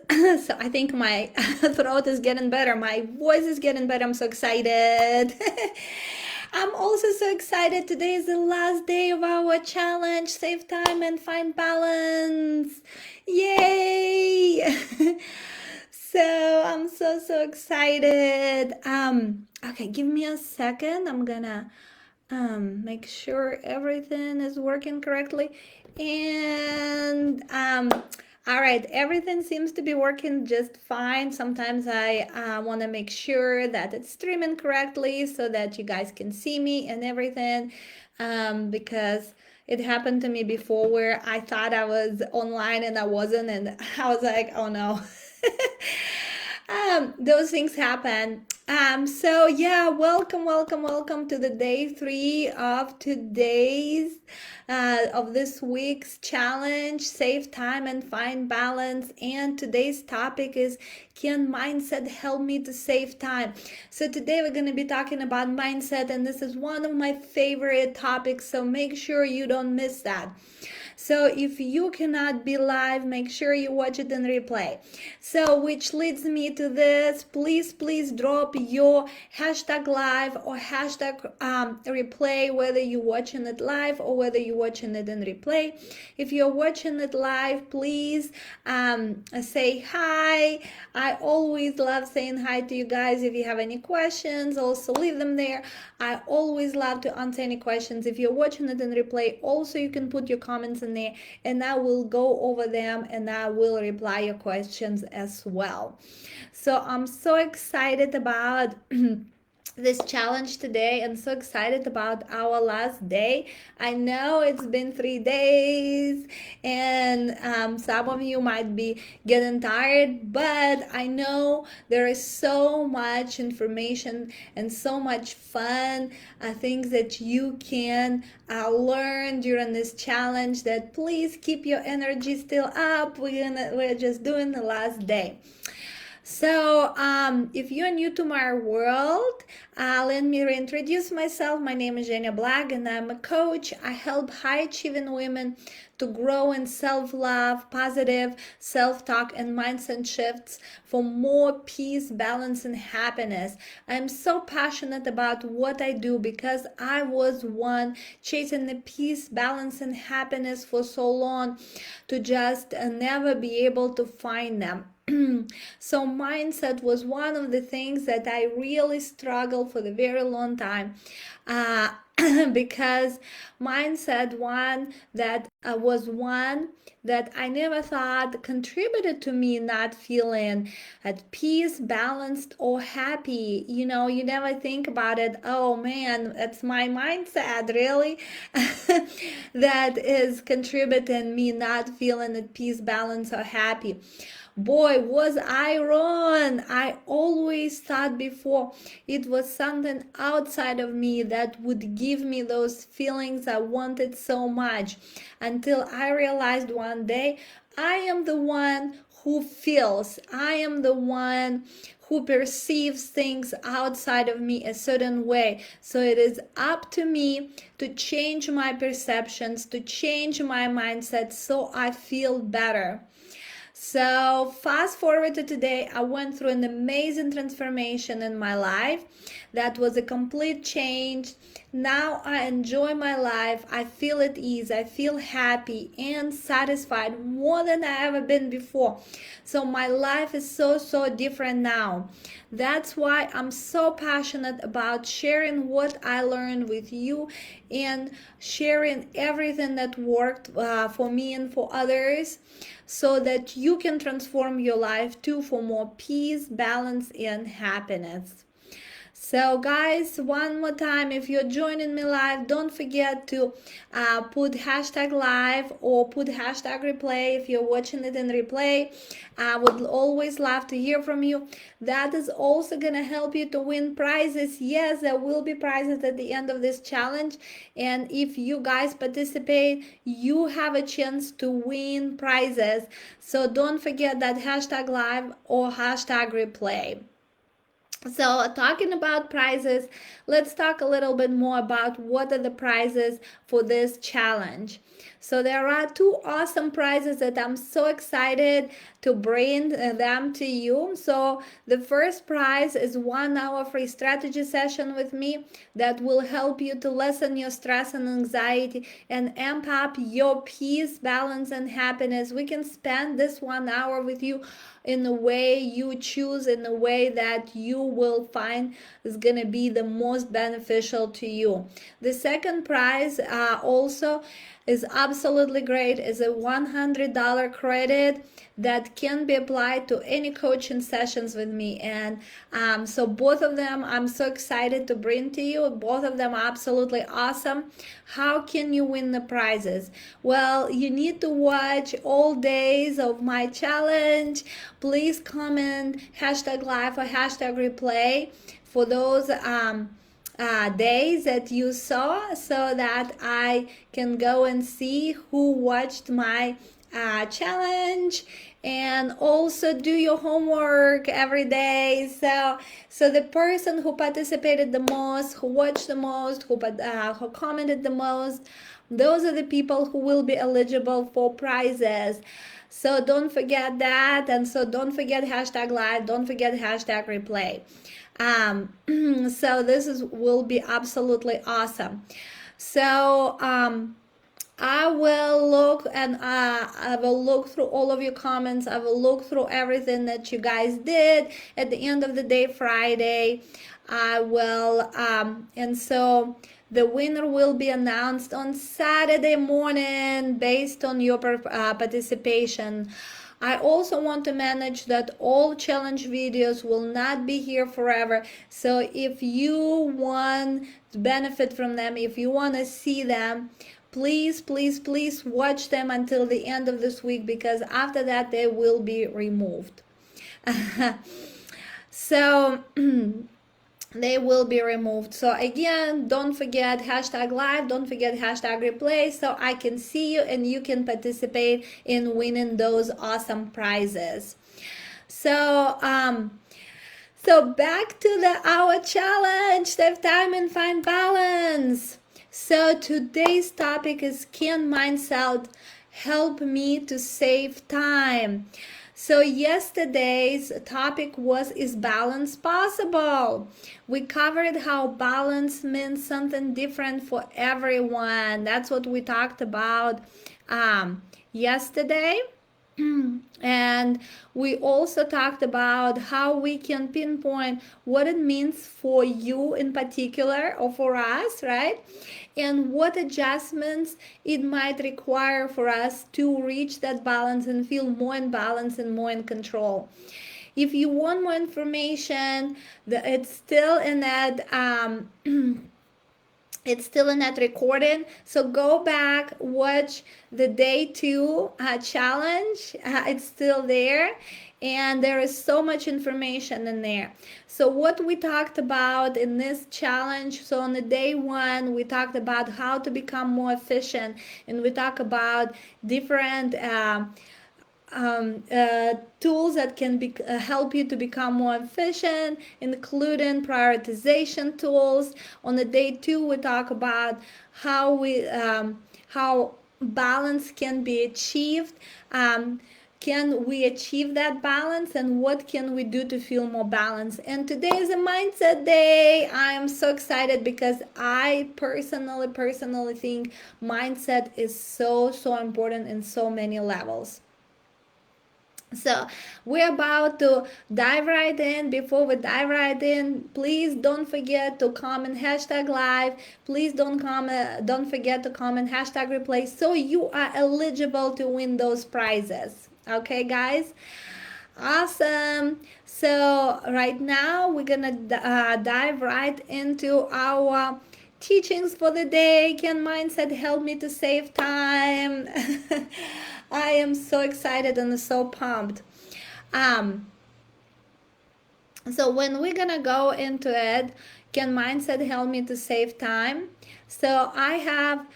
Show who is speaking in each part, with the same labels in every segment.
Speaker 1: So I think my throat is getting better. My voice is getting better. I'm so excited. I'm also so excited. Today is the last day of our challenge. Save time and find balance. Yay! So I'm so excited. Okay, give me a second. I'm gonna make sure everything is working correctly. And all right, everything seems to be working just fine. Sometimes I want to make sure that it's streaming correctly so that you guys can see me and everything, because it happened to me before where I thought I was online and I wasn't, and I was like, oh no. Those things happen. So yeah, welcome to the day 3 of today's of this week's challenge, save time and find balance. And today's topic is, can mindset help me to save time? So today we're going to be talking about mindset, and this is one of my favorite topics, so make sure you don't miss that. So if you cannot be live, make sure you watch it in replay. So which leads me to this, please drop your hashtag live or hashtag replay, whether you're watching it live or whether you're watching it in replay. If you're watching it live, please say hi. I always love saying hi to you guys. If you have any questions, also leave them there. I always love to answer any questions. If you're watching it in replay, also you can put your comments in there and I will go over them and I will reply your questions as well. So I'm so excited about this challenge today and so excited about our last day. I know it's been 3 days and some of you might be getting tired, but I know there is so much information and so much fun things that you can learn during this challenge, that please keep your energy still up. We're just doing the last day. So, if you're new to my world, let me reintroduce myself. My name is Zhenya Black, and I'm a coach. I help high-achieving women to grow in self-love, positive self-talk, and mindset shifts for more peace, balance, and happiness. I'm so passionate about what I do because I was one chasing the peace, balance, and happiness for so long to just never be able to find them. So mindset was one of the things that I really struggled for the very long time, uh, because mindset was one that I never thought contributed to me not feeling at peace, balanced, or happy. You never think about it. Oh man, that's my mindset, really, that is contributing me not feeling at peace, balance, or happy. Boy, was I wrong. I always thought before it was something outside of me that would give me those feelings I wanted so much, until I realized one day I am the one who feels. I am the one who perceives things outside of me a certain way. So it is up to me to change my perceptions, to change my mindset so I feel better. So, fast forward to today, I went through an amazing transformation in my life. That was a complete change. Now I enjoy my life. I feel at ease. I feel happy and satisfied more than I ever been before. So, my life is so different now. That's why I'm so passionate about sharing what I learned with you and sharing everything that worked for me and for others, so that you can transform your life too for more peace, balance, and happiness. So guys, one more time, if you're joining me live, don't forget to put hashtag live or put hashtag replay if you're watching it in replay. I would always love to hear from you. That is also gonna help you to win prizes. Yes, there will be prizes at the end of this challenge, and if you guys participate, you have a chance to win prizes. So don't forget that hashtag live or hashtag replay. So, talking about prizes, let's talk a little bit more about what are the prizes for this challenge. So, there are two awesome prizes that I'm so excited to bring them to you. So, the first prize is 1 hour free strategy session with me that will help you to lessen your stress and anxiety and amp up your peace, balance, and happiness. We can spend this 1 hour with you in the way you choose, in the way that you will find is going to be the most beneficial to you. The second prize also is absolutely great, is a $100 credit that can be applied to any coaching sessions with me. And so both of them I'm so excited to bring to you. Both of them are absolutely awesome. How can you win the prizes? Well, you need to watch all days of my challenge. Please comment #live or #replay for those days that you saw, so that I can go and see who watched my challenge, and also do your homework every day. So the person who participated the most, who watched the most, who commented the most, those are the people who will be eligible for prizes. So don't forget that. And so don't forget #live, don't forget #replay. So this will be absolutely awesome. So I will look, and I will look through all of your comments. I will look through everything that you guys did. At the end of the day, Friday, I will, and so the winner will be announced on Saturday morning based on your participation. I also want to manage that all challenge videos will not be here forever. So if you want to benefit from them, if you want to see them, please, please, please watch them until the end of this week, because after that they will be removed. So they will be removed. So again, don't forget #live, don't forget #replay, so I can see you and you can participate in winning those awesome prizes. So so back to our challenge, save time and find balance. So today's topic is, can mindset help me to save time? So yesterday's topic was, is balance possible? We covered how balance means something different for everyone. That's what we talked about yesterday. And we also talked about how we can pinpoint what it means for you in particular, or for us, right? And what adjustments it might require for us to reach that balance and feel more in balance and more in control. If you want more information, it's still in that it's still in that recording, so go back, watch the day 2 challenge. It's still there, and there is so much information in there. So what we talked about in this challenge, so on the day 1 we talked about how to become more efficient, and we talked about different tools that can help you to become more efficient, including prioritization tools. On the day 2 we talk about how balance can be achieved. Can we achieve that balance, and what can we do to feel more balanced? And today is a mindset day. I am so excited because I personally think mindset is so important in so many levels. So we're about to dive right in. Before we dive right in, please don't forget to comment #live. Please don't forget to comment #replay, so you are eligible to win those prizes. Okay, guys? Awesome. So right now we're gonna dive right into our teachings for the day. Can mindset help me to save time? I am so excited and so pumped. So when we're gonna go into it, can mindset help me to save time? So I have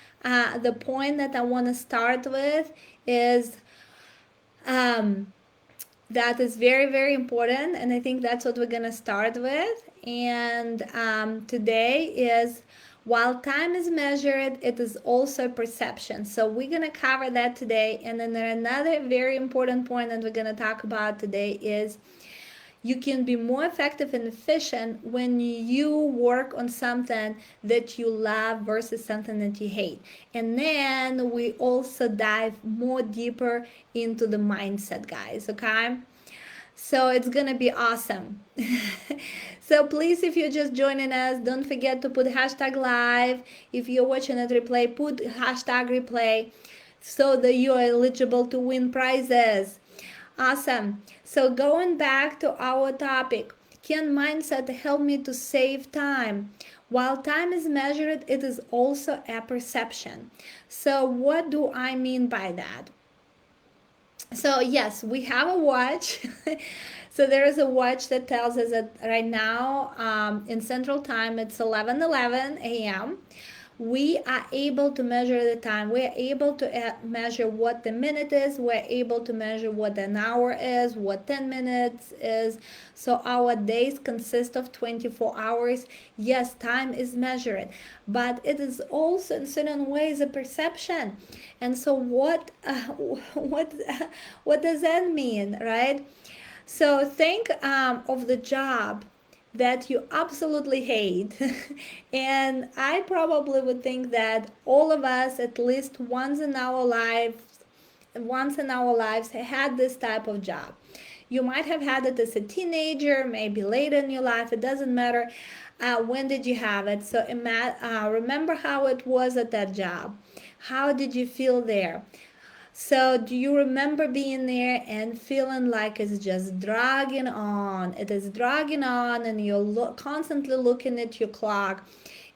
Speaker 1: the point that I want to start with is That is very, very important, and I think that's what we're gonna start with. And today is, while time is measured, it is also perception. So we're gonna cover that today. And then another very important point that we're gonna talk about today is you can be more effective and efficient when you work on something that you love versus something that you hate. And then we also dive more deeper into the mindset, guys, okay? So it's gonna be awesome. So please, if you're just joining us, don't forget to put hashtag live. If you're watching it replay, put hashtag replay so that you are eligible to win prizes. Awesome. So going back to our topic, can mindset help me to save time? While time is measured, it is also a perception. So what do I mean by that? So yes, we have a watch. So there is a watch that tells us that right now in Central Time it's 11:11 a.m. We are able to measure the time. We're able to measure what the minute is. We're able to measure what an hour is, what 10 minutes is. So our days consist of 24 hours. Yes, time is measured, but it is also in certain ways a perception. And so what does that mean, right? So think of the job that you absolutely hate. And I probably would think that all of us, at least once in our lives, had this type of job. You might have had it as a teenager, maybe later in your life, it doesn't matter. When did you have it? So remember how it was at that job. How did you feel there? So do you remember being there and feeling like it's just dragging on? It is dragging on, and you're constantly looking at your clock.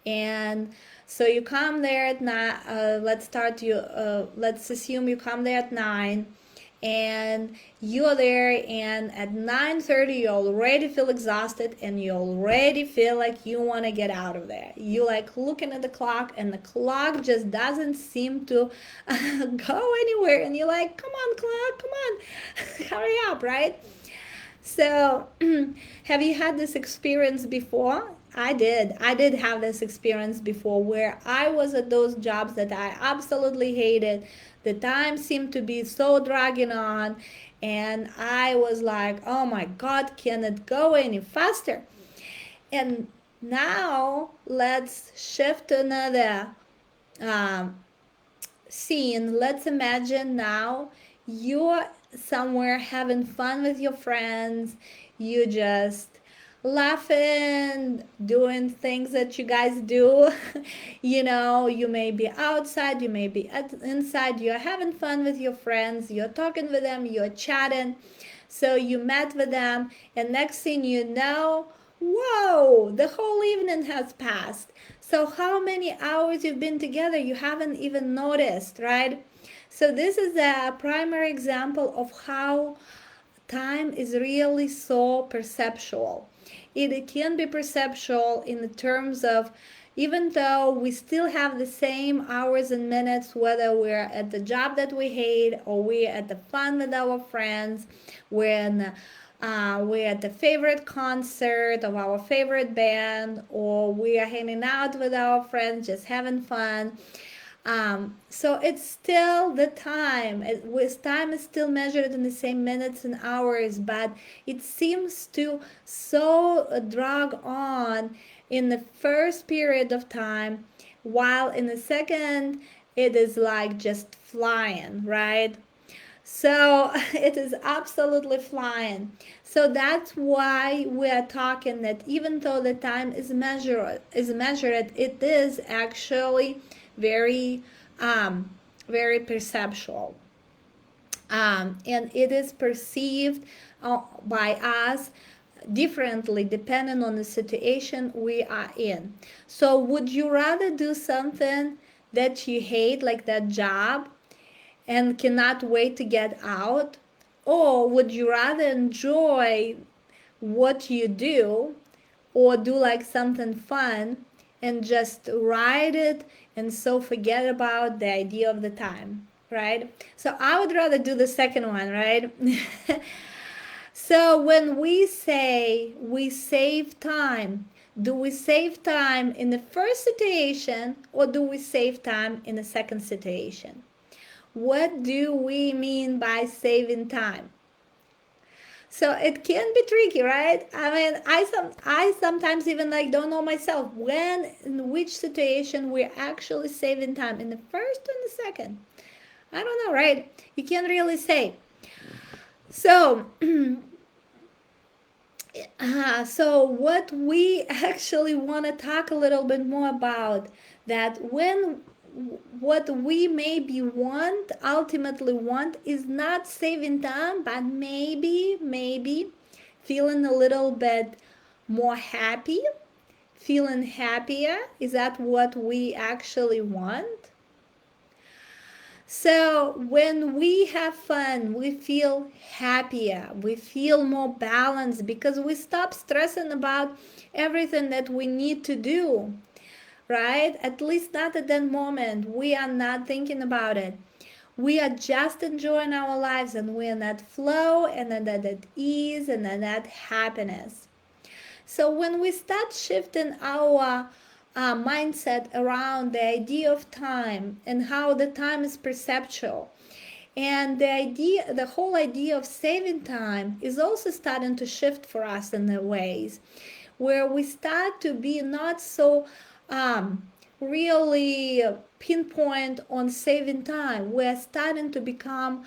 Speaker 1: And so you come there at 9. Let's assume you come there at 9, and you're there, and at 9:30 you already feel exhausted, and you already feel like you want to get out of there. You like looking at the clock, and the clock just doesn't seem to go anywhere, and you're like, come on clock, come on, hurry up, right? So have you had this experience before? I did have this experience before, where I was at those jobs that I absolutely hated. The time seemed to be so dragging on, and I was like, oh my God, can it go any faster? And now let's shift to another um, scene. Let's imagine now you're somewhere having fun with your friends. You just laughing, doing things that you guys do. You may be outside, you may be inside, you're having fun with your friends, you're talking with them, you're chatting. So you met with them, and next thing you know, whoa, the whole evening has passed. So how many hours you've been together, you haven't even noticed, right? So this is a primary example of how time is really so perceptual. It can be perceptual in the terms of, even though we still have the same hours and minutes, whether we're at the job that we hate or we're at the fun with our friends, when we're at the favorite concert of our favorite band, or we are hanging out with our friends, just having fun. So it's still the time. Time is still measured in the same minutes and hours, but it seems to so drag on in the first period of time, while in the second it is like just flying, right? So it is absolutely flying. So that's why we are talking that even though the time is measured, it is actually very very perceptual, and it is perceived by us differently depending on the situation we are in. So would you rather do something that you hate, like that job, and cannot wait to get out, or would you rather enjoy what you do, or do like something fun and just ride it, and so forget about the idea of the time, right? So I would rather do the second one, right? So when we say we save time, do we save time in the first situation or do we save time in the second situation? What do we mean by saving time? So it can be tricky, right? I mean, I sometimes even like don't know myself when in which situation we're actually saving time, in the first or in the second. I don't know, right? You can't really say. So so what we actually want to talk a little bit more about, that when what we maybe want, ultimately want, is not saving time, but maybe feeling a little bit more happy, feeling happier. Is that what we actually want? So when we have fun, we feel happier, we feel more balanced because we stop stressing about everything that we need to do, right? At least not at that moment. We are not thinking about it. We are just enjoying our lives and we're in that flow and in that ease and in that happiness. So when we start shifting our mindset around the idea of time and how the time is perceptual, and the whole idea of saving time is also starting to shift for us in the ways where we start to be not so really pinpoint on saving time. We're starting to become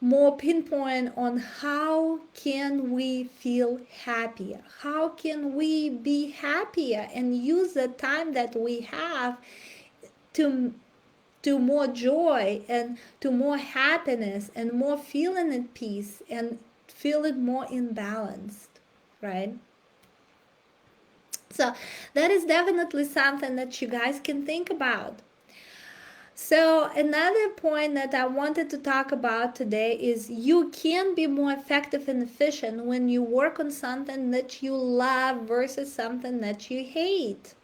Speaker 1: more pinpoint on how can we feel happier, how can we be happier and use the time that we have to more joy and to more happiness and more feeling at peace and feeling more imbalanced, right? So that is definitely something that you guys can think about. So another point that I wanted to talk about today is you can be more effective and efficient when you work on something that you love versus something that you hate.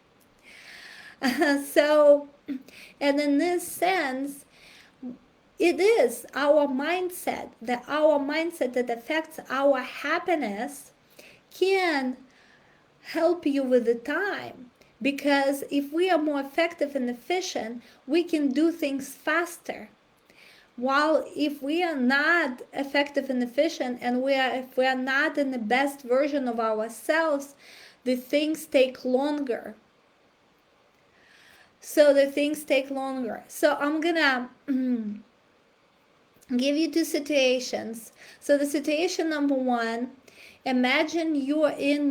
Speaker 1: So, and in this sense, it is our mindset, that affects our happiness, can help you with the time. Because if we are more effective and efficient, we can do things faster. While if we are not effective and efficient and if we are not in the best version of ourselves, the things take longer. So I'm gonna give you two situations. So the situation number one, imagine you are in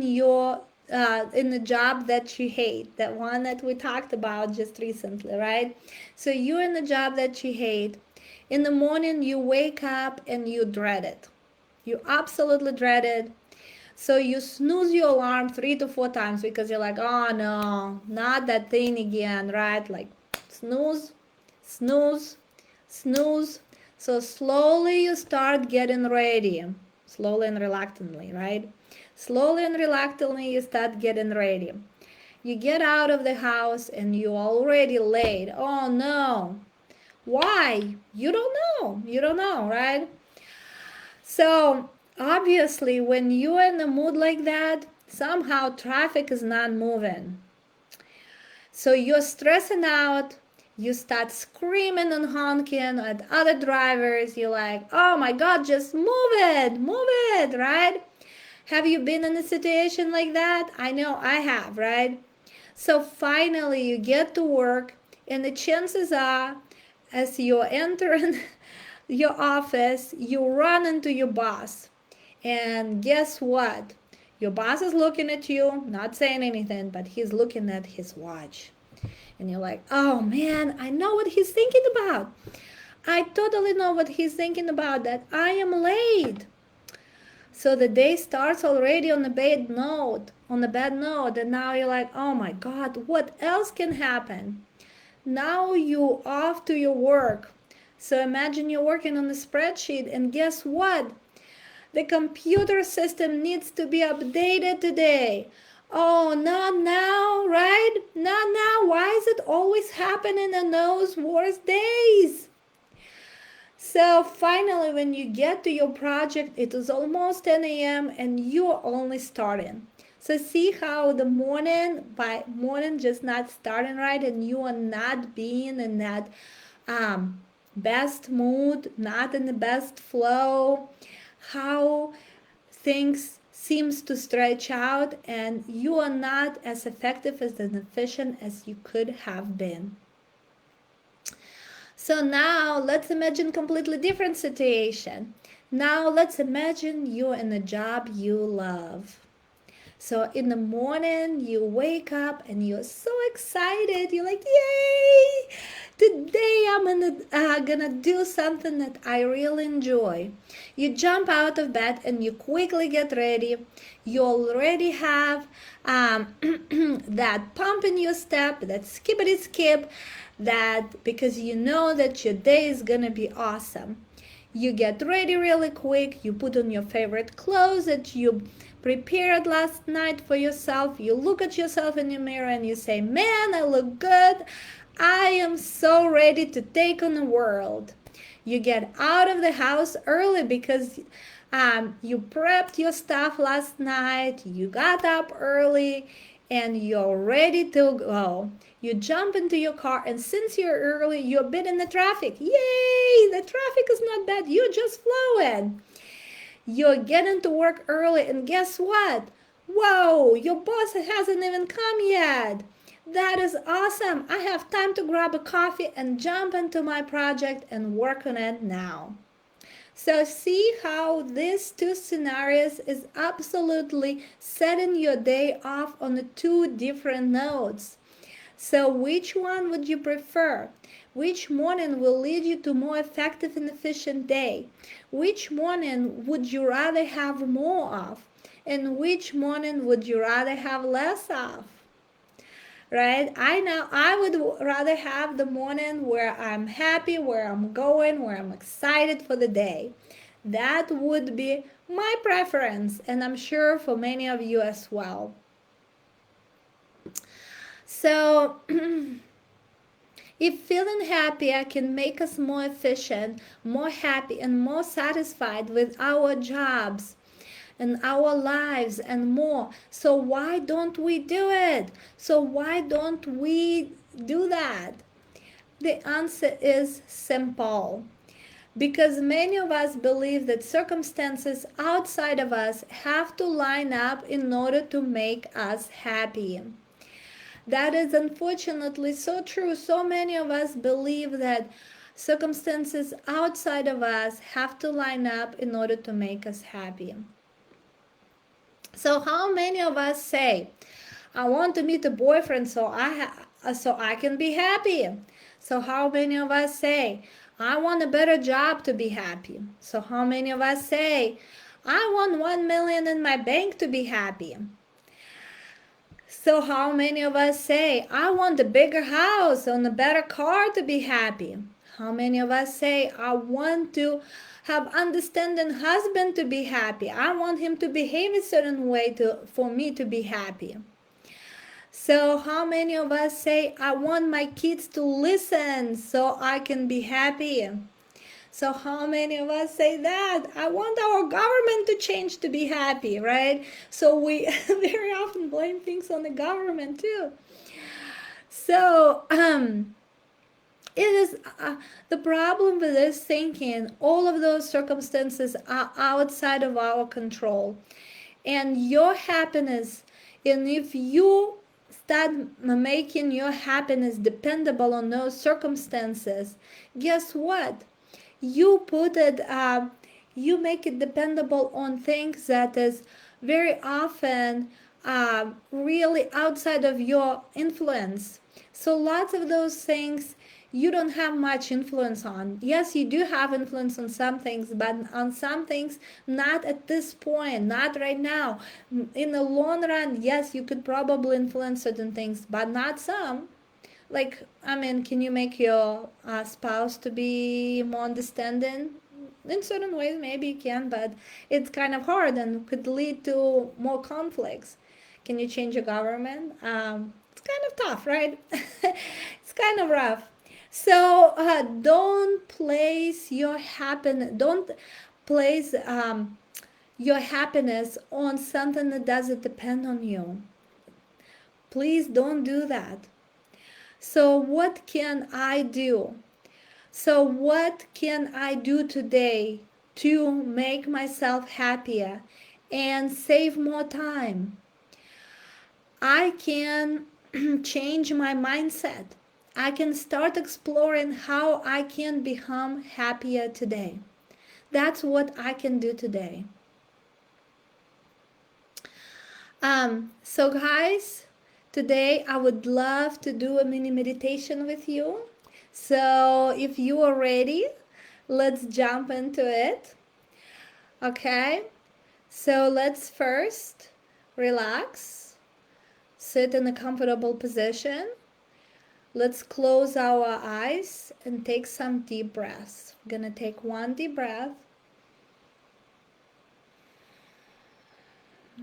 Speaker 1: the job that you hate, that one that we talked about just recently, right? So you're in the job that you hate. In the morning, you wake up and you dread it. You absolutely dread it. So you snooze your alarm 3 to 4 times because you're like, oh no, not that thing again, right? Like snooze, snooze, snooze. So slowly you start getting ready, slowly and reluctantly, right? Slowly and reluctantly you start getting ready. You get out of the house and you're already late. Oh no. Why? You don't know. You don't know, right? So obviously when you're in a mood like that, somehow traffic is not moving. So you're stressing out, you start screaming and honking at other drivers. You're like, oh my God, just move it, right? Have you been in a situation like that? I know I have, right? So finally you get to work, and the chances are, as you're entering your office, you run into your boss. And guess what? Your boss is looking at you, not saying anything, but he's looking at his watch. And you're like, oh man, I know what he's thinking about. I totally know what he's thinking about, that I am late. So the day starts already on a bad note, and now you're like, oh my God, what else can happen? Now you off to your work. So imagine you're working on a spreadsheet, and guess what? The computer system needs to be updated today. Oh, not now, right? Not now. Why is it always happening on those worst days? So finally, when you get to your project, it is almost 10 a.m. and you're only starting. So see how the morning by morning just not starting right, and you are not being in that best mood, not in the best flow, how things seems to stretch out and you are not as effective as and efficient as you could have been. So now let's imagine completely different situation. Now let's imagine you're in a job you love. So in the morning, you wake up and you're so excited. You're like, yay! Today I'm gonna do something that I really enjoy. You jump out of bed and you quickly get ready. You already have that pump in your step, that skippity skip, that because you know that your day is gonna be awesome. You get ready really quick. You put on your favorite clothes that you prepared last night for yourself. You look at yourself in the mirror and you say, man, I look good. I am so ready to take on the world. You get out of the house early because you prepped your stuff last night. You got up early and you're ready to go. You jump into your car, and since you're early, you're a bit in the traffic. Yay! The traffic is not bad. You're just flowing. You're getting to work early, and guess what? Whoa, your boss hasn't even come yet. That is awesome. I have time to grab a coffee and jump into my project and work on it now. So see how these two scenarios is absolutely setting your day off on the two different notes. So which one would you prefer? Which morning will lead you to more effective and efficient day? Which morning would you rather have more of? And which morning would you rather have less of? Right? I know I would rather have the morning where I'm happy, where I'm going, where I'm excited for the day. That would be my preference, and I'm sure for many of you as well. So, if feeling happier can make us more efficient, more happy, and more satisfied with our jobs and our lives and more, so why don't we do it? So, why don't we do that? The answer is simple. Because many of us believe that circumstances outside of us have to line up in order to make us happy. That is unfortunately so true. So many of us believe that circumstances outside of us have to line up in order to make us happy. So how many of us say, I want to meet a boyfriend so I can be happy? So how many of us say, I want a better job to be happy? So how many of us say, I want 1 million in my bank to be happy? So how many of us say, I want a bigger house and a better car to be happy? How many of us say, I want to have understanding husband to be happy? I want him to behave a certain way for me to be happy. So how many of us say, I want my kids to listen so I can be happy? So how many of us say that? I want our government to change to be happy, right? So we very often blame things on the government too. So it is the problem with this thinking. All of those circumstances are outside of our control. And your happiness, and if you start making your happiness dependable on those circumstances, guess what? You put it, you make it dependable on things that is very often really outside of your influence. So lots of those things you don't have much influence on. Yes, you do have influence on some things, but on some things, not at this point, not right now. In the long run, yes, you could probably influence certain things, but not some. Like, I mean, can you make your spouse to be more understanding? In certain ways, maybe you can, but it's kind of hard and could lead to more conflicts. Can you change your government? It's kind of tough, right? It's kind of rough. So don't place your happiness, don't place your happiness on something that doesn't depend on you. Please don't do that. So what can I do? So what can I do today to make myself happier and save more time? I can change my mindset. I can start exploring how I can become happier today. That's what I can do today. So guys, today I would love to do a mini meditation with you. So if you are ready, let's jump into it. Okay? So let's first relax, sit in a comfortable position. Let's close our eyes and take some deep breaths. We're gonna take one deep breath.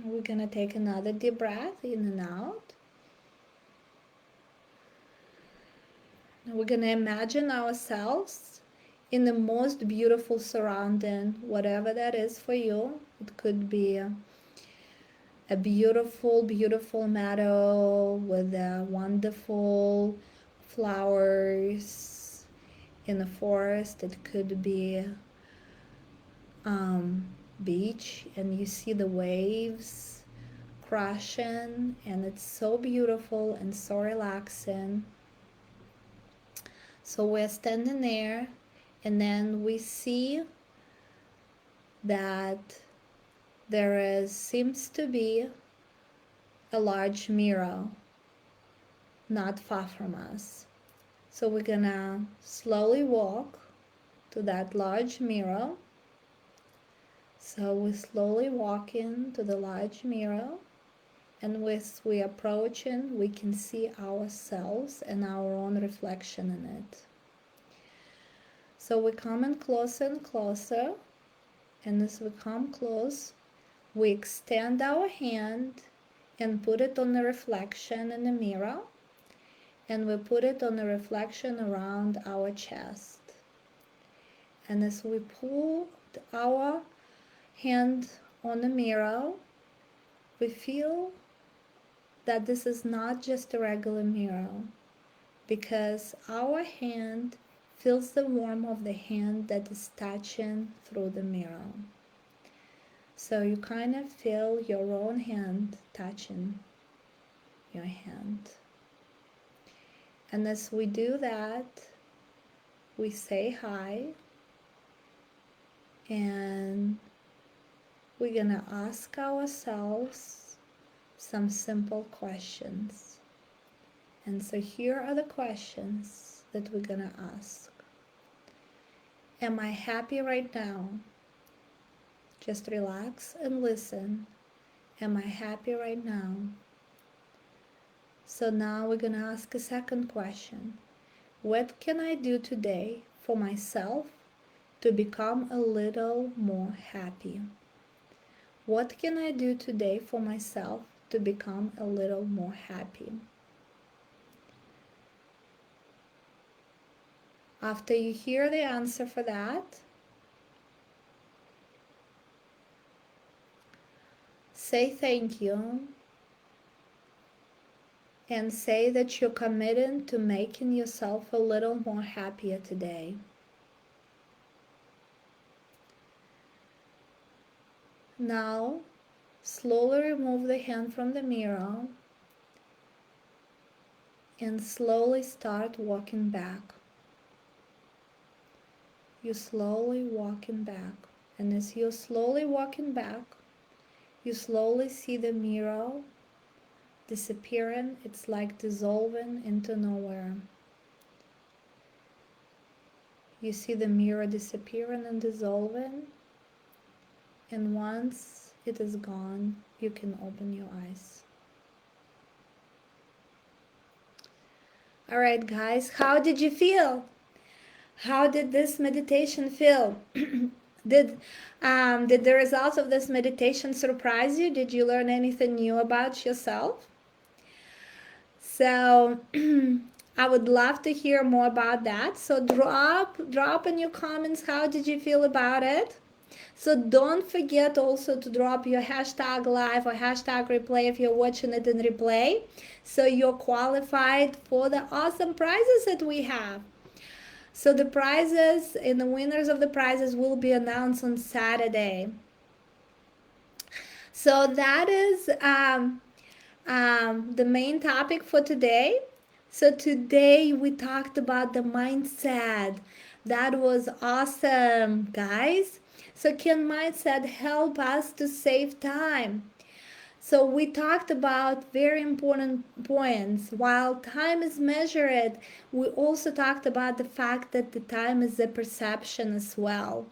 Speaker 1: We're gonna take another deep breath in and out. We're gonna imagine ourselves in the most beautiful surrounding, whatever that is for you. It could be a beautiful, beautiful meadow with wonderful flowers in the forest. It could be beach, and you see the waves crashing, and it's so beautiful and so relaxing. So we're standing there, and then we see that there seems to be a large mirror not far from us. So we're gonna slowly walk to that large mirror. So we're slowly walking to the large mirror, and as we're approaching, we can see ourselves and our own reflection in it. So we're coming closer and closer, and as we come close, we extend our hand and put it on the reflection in the mirror, and we put it on the reflection around our chest. And as we pull our hand on the mirror, we feel that this is not just a regular mirror, because our hand feels the warmth of the hand that is touching through the mirror. So you kind of feel your own hand touching your hand. And as we do that, we say hi, and we're gonna ask ourselves some simple questions. And so here are the questions that we're gonna ask. Am I happy right now? Just relax and listen. Am I happy right now? So now we're gonna ask a second question. What can I do today for myself to become a little more happy? What can I do today for myself to become a little more happy? After you hear the answer for that, say thank you, and say that you're committed to making yourself a little more happier today. Now, slowly remove the hand from the mirror and slowly start walking back. You're slowly walking back, and as you're slowly walking back, you slowly see the mirror disappearing. It's like dissolving into nowhere. You see the mirror disappearing and dissolving, and once it is gone, you can open your eyes. All right, guys, how did you feel? How did this meditation feel? Did the results of this meditation surprise you? Did you learn anything new about yourself? So I would love to hear more about that. So drop in your comments, how did you feel about it? So don't forget also to drop your hashtag live or hashtag replay if you're watching it in replay. So you're qualified for the awesome prizes that we have. So the prizes and the winners of the prizes will be announced on Saturday. So that is the main topic for today. So today we talked about the mindset. That was awesome, guys. So can mindset help us to save time? So we talked about very important points. While time is measured, we also talked about the fact that the time is a perception as well.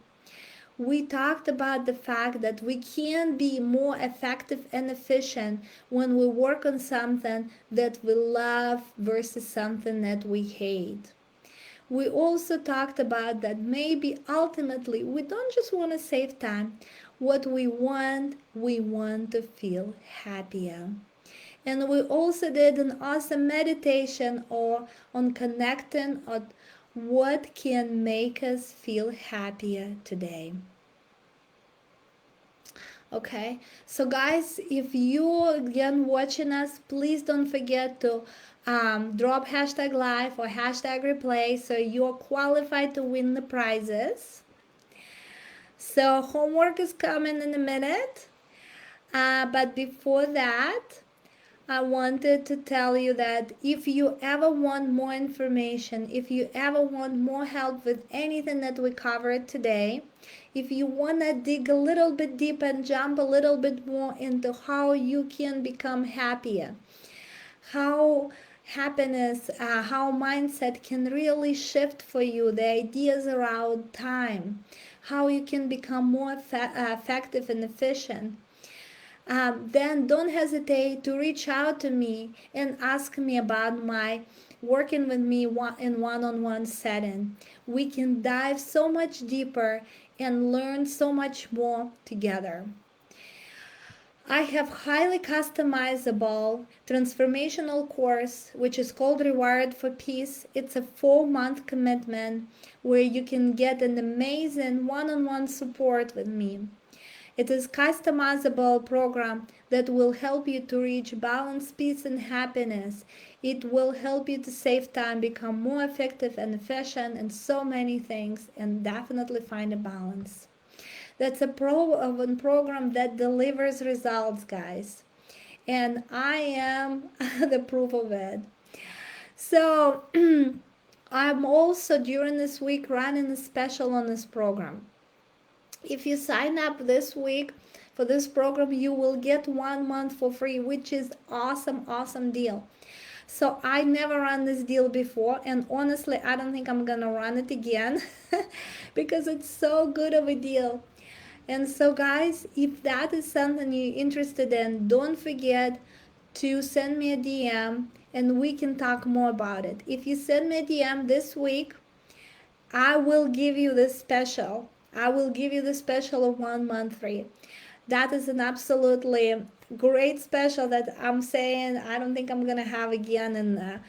Speaker 1: We talked about the fact that we can be more effective and efficient when we work on something that we love versus something that we hate. We also talked about that maybe ultimately we don't just want to save time. What we want to feel happier. And we also did an awesome meditation or on connecting on what can make us feel happier today. Okay, so guys, if you again watching us, please don't forget to drop hashtag live or hashtag replay so you're qualified to win the prizes. So homework is coming in a minute, but before that, I wanted to tell you that if you ever want more information, if you ever want more help with anything that we covered today, if you want to dig a little bit deeper and jump a little bit more into how you can become happier, how happiness, how mindset can really shift for you, the ideas around time, how you can become more effective and efficient, then don't hesitate to reach out to me and ask me about my working with me in one-on-one setting. We can dive so much deeper and learn so much more together. I have highly customizable transformational course which is called Rewired for Peace. It's a 4-month commitment where you can get an amazing one-on-one support with me. It is a customizable program that will help you to reach balance, peace, and happiness. It will help you to save time, become more effective and efficient, and so many things, and definitely find a balance. That's a program that delivers results, guys. And I am the proof of it. So I'm also during this week running a special on this program. If you sign up this week for this program, you will get 1 month for free, which is awesome deal. So I never ran this deal before, and honestly I don't think I'm gonna run it again because it's so good of a deal. And so guys, if that is something you're interested in, don't forget to send me a DM and we can talk more about it. If you send me a DM this week, I will give you this special. I will give you the special of 1 month free. That is an absolutely great special that I'm saying I don't think I'm gonna have again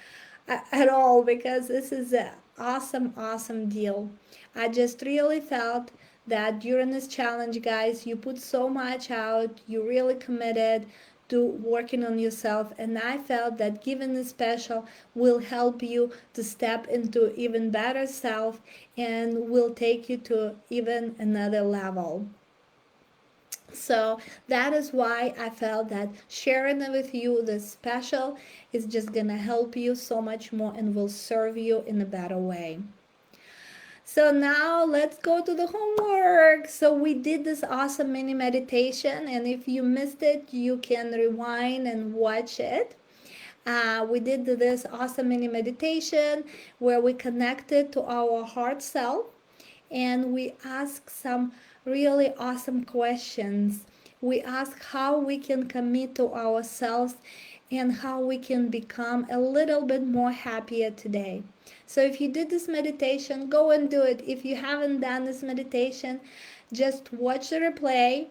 Speaker 1: at all, because this is an awesome deal. I just really felt that during this challenge, guys, you put so much out, you really committed to working on yourself, and I felt that giving this special will help you to step into even better self and will take you to even another level. So that is why I felt that sharing it with you, this special, is just gonna help you so much more and will serve you in a better way. So now let's go to the homework. So we did this awesome mini meditation, and if you missed it, you can rewind and watch it. We did this awesome mini meditation where we connected to our heart self and we asked some really awesome questions. We asked how we can commit to ourselves and how we can become a little bit more happier today. So if you did this meditation, go and do it. If you haven't done this meditation, just watch the replay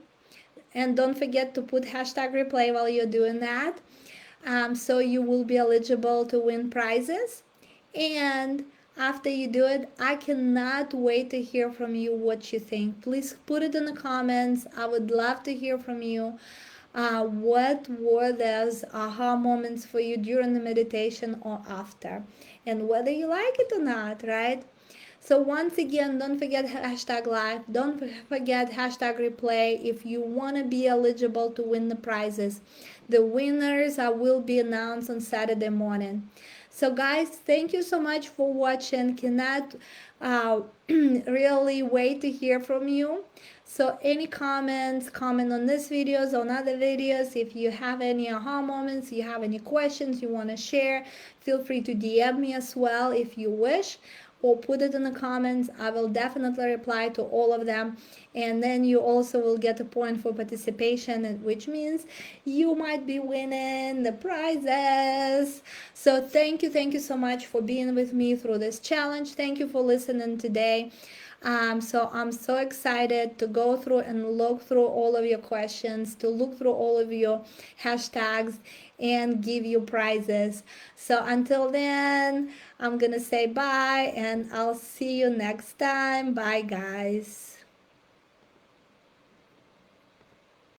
Speaker 1: and don't forget to put hashtag replay while you're doing that. So you will be eligible to win prizes. And after you do it, I cannot wait to hear from you what you think. Please put it in the comments. I would love to hear from you. What were those aha moments for you during the meditation or after? And whether you like it or not, right? So once again, don't forget hashtag live. Don't forget hashtag replay if you want to be eligible to win the prizes. The winners will be announced on Saturday morning. So guys, thank you so much for watching. Cannot really wait to hear from you. So any comments, comment on this videos, on other videos. If you have any aha moments, you have any questions you want to share, feel free to DM me as well if you wish, or put it in the comments. I will definitely reply to all of them. And then you also will get a point for participation, which means you might be winning the prizes. So thank you so much for being with me through this challenge. Thank you for listening today. So I'm so excited to go through and look through all of your questions, to look through all of your hashtags and give you prizes. So until then, I'm gonna say bye and I'll see you next time. Bye guys.